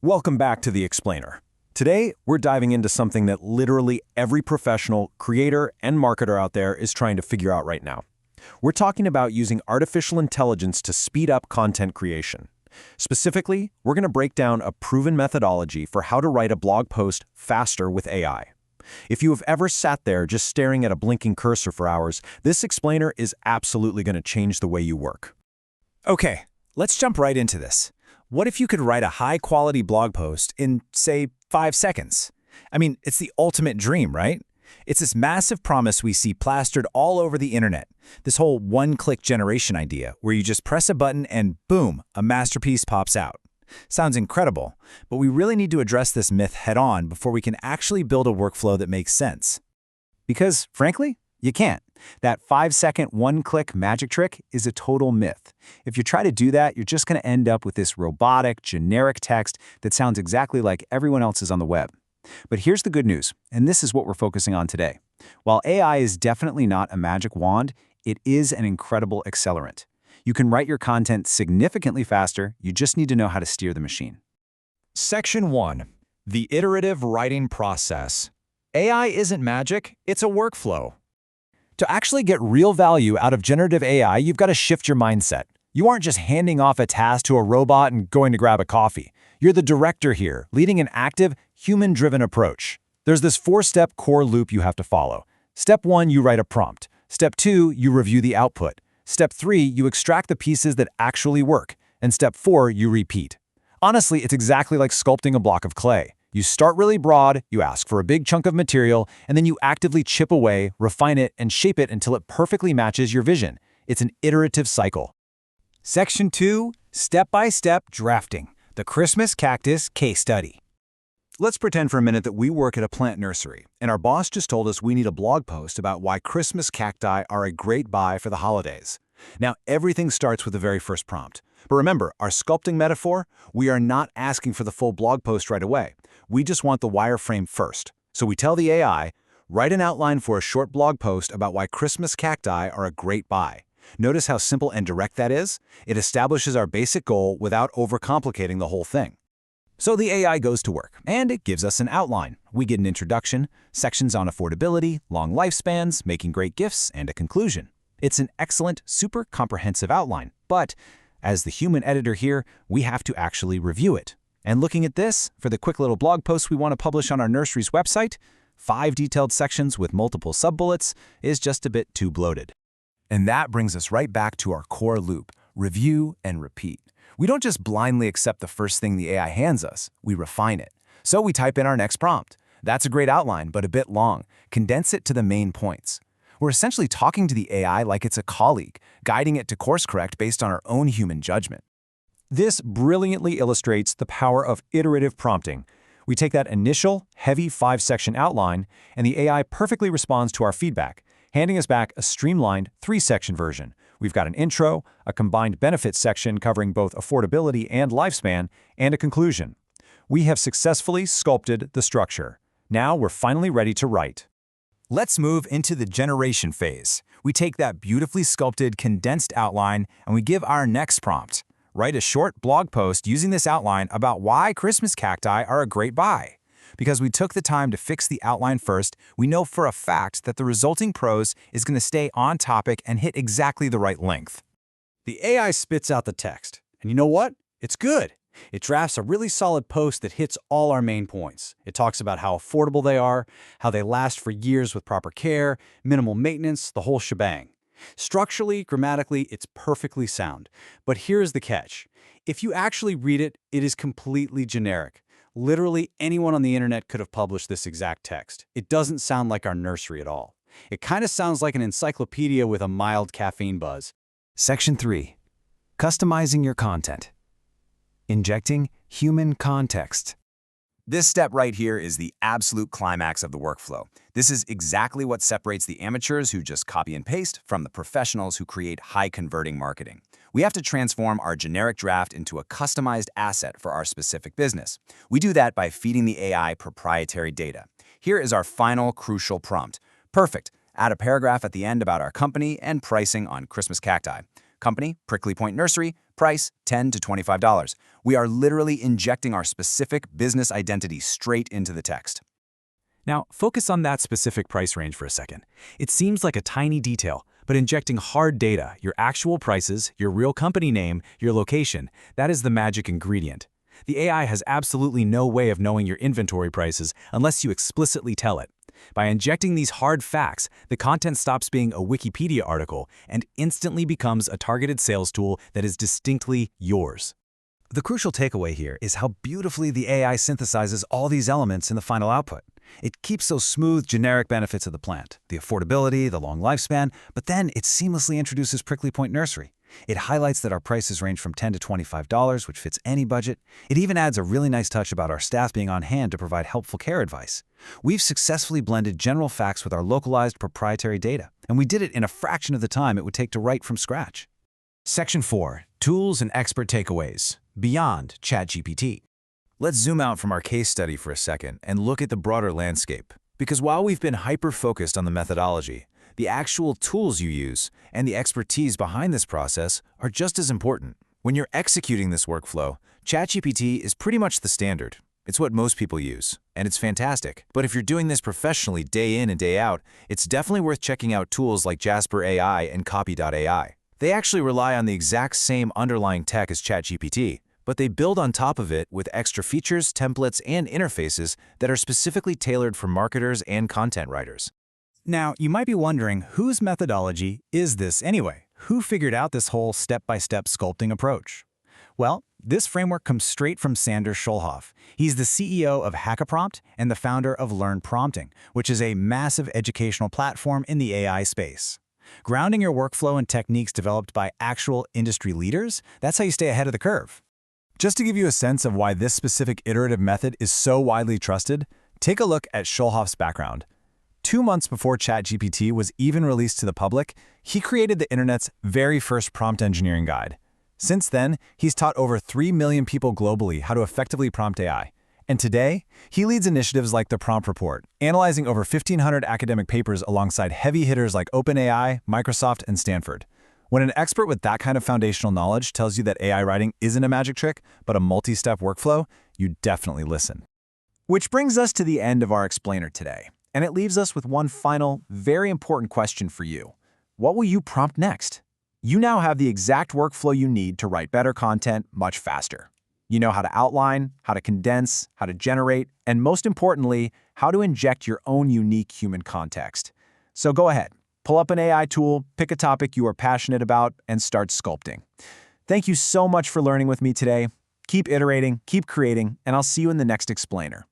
Welcome back to The Explainer. Today, we're diving into something that literally every professional, creator, and marketer out there is trying to figure out right now. We're talking about using artificial intelligence to speed up content creation. Specifically, we're going to break down a proven methodology for how to write a blog post faster with AI. If you have ever sat there just staring at a blinking cursor for hours, this explainer is absolutely going to change the way you work. Okay, let's jump right into this. What if you could write a high-quality blog post in, say, 5 seconds? I mean, it's the ultimate dream, right? It's this massive promise we see plastered all over the internet. This whole one-click generation idea, where you just press a button and boom, a masterpiece pops out. Sounds incredible, but we really need to address this myth head-on before we can actually build a workflow that makes sense. Because, frankly, you can't. That 5-second, one-click magic trick is a total myth. If you try to do that, you're just going to end up with this robotic, generic text that sounds exactly like everyone else's on the web. But here's the good news, and this is what we're focusing on today. While AI is definitely not a magic wand, it is an incredible accelerant. You can write your content significantly faster, you just need to know how to steer the machine. Section 1. The iterative writing process. AI isn't magic, it's a workflow. To actually get real value out of generative AI, you've got to shift your mindset. You aren't just handing off a task to a robot and going to grab a coffee. You're the director here, leading an active, human-driven approach. There's this 4-step core loop you have to follow. Step 1, you write a prompt. Step 2, you review the output. Step 3, you extract the pieces that actually work. And step 4, you repeat. Honestly, it's exactly like sculpting a block of clay. You start really broad, you ask for a big chunk of material, and then you actively chip away, refine it, and shape it until it perfectly matches your vision. It's an iterative cycle. Section 2. Step-by-step drafting. The Christmas cactus case study. Let's pretend for a minute that we work at a plant nursery, and our boss just told us we need a blog post about why Christmas cacti are a great buy for the holidays. Now, everything starts with the very first prompt. But remember, our sculpting metaphor, we are not asking for the full blog post right away. We just want the wireframe first. So we tell the AI, write an outline for a short blog post about why Christmas cacti are a great buy. Notice how simple and direct that is? It establishes our basic goal without overcomplicating the whole thing. So the AI goes to work, and it gives us an outline. We get an introduction, sections on affordability, long lifespans, making great gifts, and a conclusion. It's an excellent, super comprehensive outline, but as the human editor here, we have to actually review it. And looking at this, for the quick little blog post we want to publish on our nursery's website, 5 detailed sections with multiple sub-bullets is just a bit too bloated. And that brings us right back to our core loop, review and repeat. We don't just blindly accept the first thing the AI hands us, we refine it. So we type in our next prompt. That's a great outline, but a bit long. Condense it to the main points. We're essentially talking to the AI like it's a colleague, guiding it to course correct based on our own human judgment. This brilliantly illustrates the power of iterative prompting. We take that initial, heavy 5-section outline, and the AI perfectly responds to our feedback, handing us back a streamlined 3-section version. We've got an intro, a combined benefits section covering both affordability and lifespan, and a conclusion. We have successfully sculpted the structure. Now we're finally ready to write. Let's move into the generation phase. We take that beautifully sculpted, condensed outline, and we give our next prompt. Write a short blog post using this outline about why Christmas cacti are a great buy. Because we took the time to fix the outline first, we know for a fact that the resulting prose is going to stay on topic and hit exactly the right length. The AI spits out the text, and you know what? It's good. It drafts a really solid post that hits all our main points. It talks about how affordable they are, how they last for years with proper care, minimal maintenance, the whole shebang. Structurally, grammatically, it's perfectly sound. But here's the catch. If you actually read it, it is completely generic. Literally anyone on the internet could have published this exact text. It doesn't sound like our nursery at all. It kind of sounds like an encyclopedia with a mild caffeine buzz. Section 3. Customizing your content. Injecting human context. This step right here is the absolute climax of the workflow. This is exactly what separates the amateurs who just copy and paste from the professionals who create high-converting marketing. We have to transform our generic draft into a customized asset for our specific business. We do that by feeding the AI proprietary data. Here is our final crucial prompt. Perfect. Add a paragraph at the end about our company and pricing on Christmas cacti. Company, Prickly Point Nursery, Price, $10 to $25. We are literally injecting our specific business identity straight into the text. Now, focus on that specific price range for a second. It seems like a tiny detail, but injecting hard data, your actual prices, your real company name, your location, that is the magic ingredient. The AI has absolutely no way of knowing your inventory prices unless you explicitly tell it. By injecting these hard facts, the content stops being a Wikipedia article and instantly becomes a targeted sales tool that is distinctly yours. The crucial takeaway here is how beautifully the AI synthesizes all these elements in the final output. It keeps those smooth, generic benefits of the plant, the affordability, the long lifespan, but then it seamlessly introduces Prickly Point Nursery. It highlights that our prices range from $10 to $25, which fits any budget. It even adds a really nice touch about our staff being on hand to provide helpful care advice. We've successfully blended general facts with our localized proprietary data, and we did it in a fraction of the time it would take to write from scratch. Section 4. Tools and Expert Takeaways Beyond ChatGPT. Let's zoom out from our case study for a second and look at the broader landscape. Because while we've been hyper-focused on the methodology, the actual tools you use and the expertise behind this process are just as important. When you're executing this workflow, ChatGPT is pretty much the standard. It's what most people use, and it's fantastic. But if you're doing this professionally day in and day out, it's definitely worth checking out tools like Jasper AI and Copy.ai. They actually rely on the exact same underlying tech as ChatGPT, but they build on top of it with extra features, templates, and interfaces that are specifically tailored for marketers and content writers. Now, you might be wondering, whose methodology is this anyway? Who figured out this whole step-by-step sculpting approach? Well, this framework comes straight from Sander Schulhoff. He's the CEO of Hackaprompt and the founder of Learn Prompting, which is a massive educational platform in the AI space. Grounding your workflow in techniques developed by actual industry leaders, that's how you stay ahead of the curve. Just to give you a sense of why this specific iterative method is so widely trusted, take a look at Schulhoff's background. 2 months before ChatGPT was even released to the public, he created the internet's very first prompt engineering guide. Since then, he's taught over 3 million people globally how to effectively prompt AI. And today, he leads initiatives like the Prompt Report, analyzing over 1,500 academic papers alongside heavy hitters like OpenAI, Microsoft, and Stanford. When an expert with that kind of foundational knowledge tells you that AI writing isn't a magic trick, but a multi-step workflow, you definitely listen. Which brings us to the end of our explainer today, and it leaves us with one final, very important question for you. What will you prompt next? You now have the exact workflow you need to write better content much faster. You know how to outline, how to condense, how to generate, and most importantly, how to inject your own unique human context. So go ahead. Pull up an AI tool, pick a topic you are passionate about, and start sculpting. Thank you so much for learning with me today. Keep iterating, keep creating, and I'll see you in the next explainer.